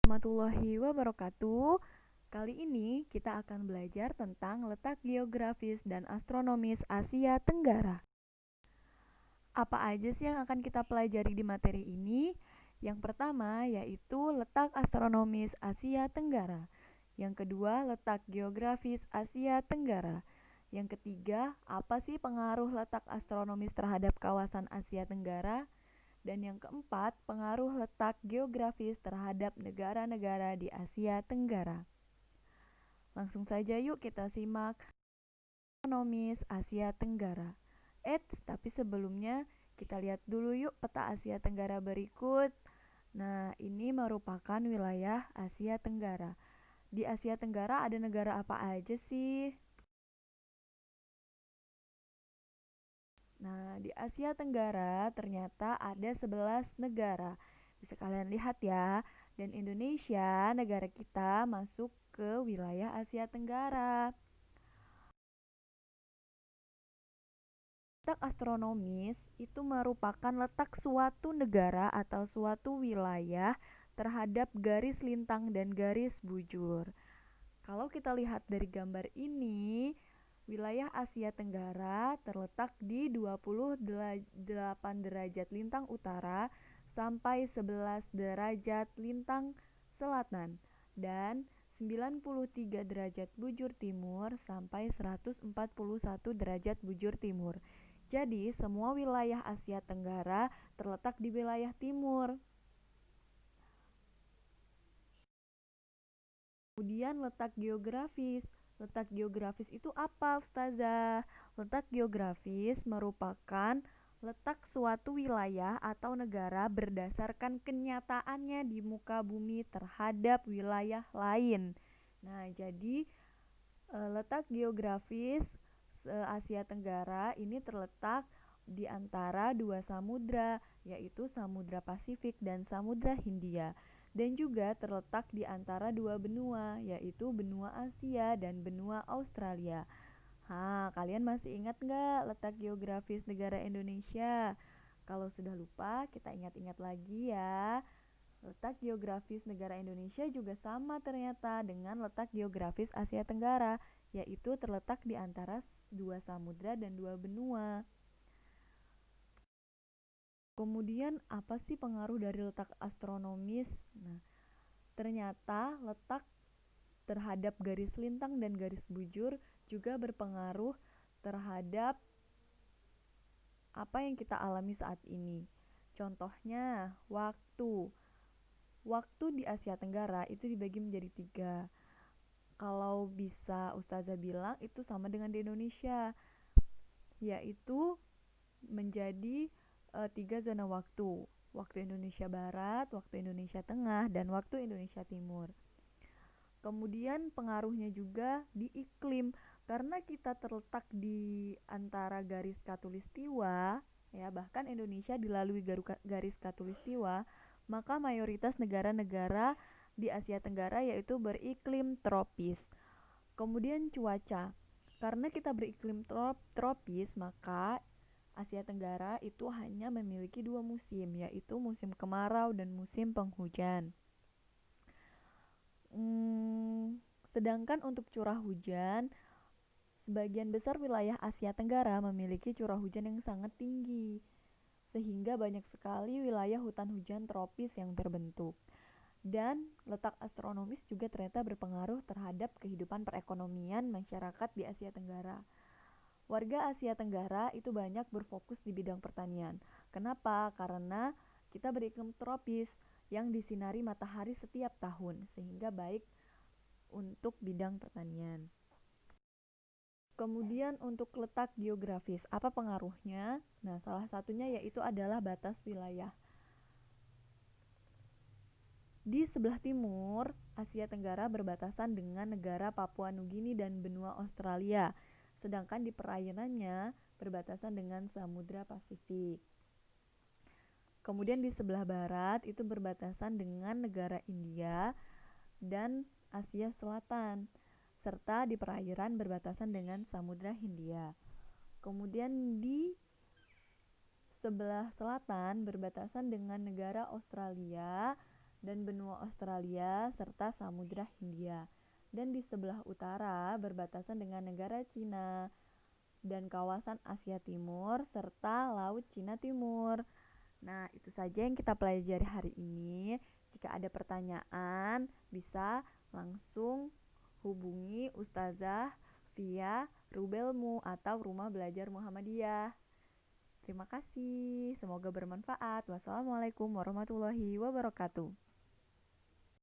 Warahmatullahi wabarakatuh. Kali ini kita akan belajar tentang letak geografis dan astronomis Asia Tenggara. Apa aja sih yang akan kita pelajari di materi ini? Yang pertama yaitu letak astronomis Asia Tenggara. Yang kedua, letak geografis Asia Tenggara. Yang ketiga, apa sih pengaruh letak astronomis terhadap kawasan Asia Tenggara? Dan yang keempat, pengaruh letak geografis terhadap negara-negara di Asia Tenggara. Langsung saja yuk kita simak astronomis Asia Tenggara. Tapi sebelumnya kita lihat dulu yuk peta Asia Tenggara berikut. Nah, ini merupakan wilayah Asia Tenggara. Di Asia Tenggara ada negara apa aja sih? Nah, di Asia Tenggara ternyata ada 11 negara. Bisa kalian lihat ya. Dan Indonesia, negara kita masuk ke wilayah Asia Tenggara. Letak astronomis itu merupakan letak suatu negara atau suatu wilayah terhadap garis lintang dan garis bujur. Kalau kita lihat dari gambar ini, wilayah Asia Tenggara terletak di 28 derajat lintang utara sampai 11 derajat lintang selatan dan 93 derajat bujur timur sampai 141 derajat bujur timur. Jadi, semua wilayah Asia Tenggara terletak di wilayah timur. Kemudian letak geografis. Letak geografis itu apa, Ustazah? Letak geografis merupakan letak suatu wilayah atau negara berdasarkan kenyataannya di muka bumi terhadap wilayah lain. Nah, jadi letak geografis Asia Tenggara ini terletak di antara dua samudra, yaitu Samudra Pasifik dan Samudra Hindia, dan juga terletak di antara dua benua, yaitu benua Asia dan benua Australia. Kalian masih ingat nggak letak geografis negara Indonesia? Kalau sudah lupa, kita ingat-ingat lagi ya. Letak geografis negara Indonesia juga sama ternyata dengan letak geografis Asia Tenggara, yaitu terletak di antara dua samudra dan dua benua. Kemudian apa sih pengaruh dari letak astronomis? Nah, ternyata letak terhadap garis lintang dan garis bujur juga berpengaruh terhadap apa yang kita alami saat ini. Contohnya, waktu. Waktu di Asia Tenggara itu dibagi menjadi 3. Kalau bisa Ustazah bilang itu sama dengan di Indonesia, yaitu menjadi 3 zona waktu. Waktu Indonesia Barat, waktu Indonesia Tengah, dan waktu Indonesia Timur. Kemudian pengaruhnya juga di iklim, karena kita terletak di antara garis khatulistiwa, ya bahkan Indonesia dilalui garis khatulistiwa, maka mayoritas negara-negara di Asia Tenggara yaitu beriklim tropis. Kemudian cuaca, karena kita beriklim tropis, maka Asia Tenggara itu hanya memiliki 2 musim, yaitu musim kemarau dan musim penghujan. Sedangkan untuk curah hujan, sebagian besar wilayah Asia Tenggara memiliki curah hujan yang sangat tinggi, sehingga banyak sekali wilayah hutan hujan tropis yang terbentuk. Dan letak astronomis juga ternyata berpengaruh terhadap kehidupan perekonomian masyarakat di Asia Tenggara. Warga Asia Tenggara itu banyak berfokus di bidang pertanian. Kenapa? Karena kita beriklim tropis yang disinari matahari setiap tahun, sehingga baik untuk bidang pertanian. Kemudian untuk letak geografis, apa pengaruhnya? Nah, salah satunya yaitu adalah batas wilayah. Di sebelah timur, Asia Tenggara berbatasan dengan negara Papua Nugini dan benua Australia, sedangkan di perairannya berbatasan dengan Samudra Pasifik. Kemudian di sebelah barat itu berbatasan dengan negara India dan Asia Selatan, serta di perairan berbatasan dengan Samudra Hindia. Kemudian di sebelah selatan berbatasan dengan negara Australia dan benua Australia serta Samudra Hindia. Dan di sebelah utara berbatasan dengan negara Cina dan kawasan Asia Timur serta Laut Cina Timur. Nah, itu saja yang kita pelajari hari ini. Jika ada pertanyaan, bisa langsung hubungi Ustazah via Rubelmu atau Rumah Belajar Muhammadiyah. Terima kasih, semoga bermanfaat. Wassalamualaikum warahmatullahi wabarakatuh.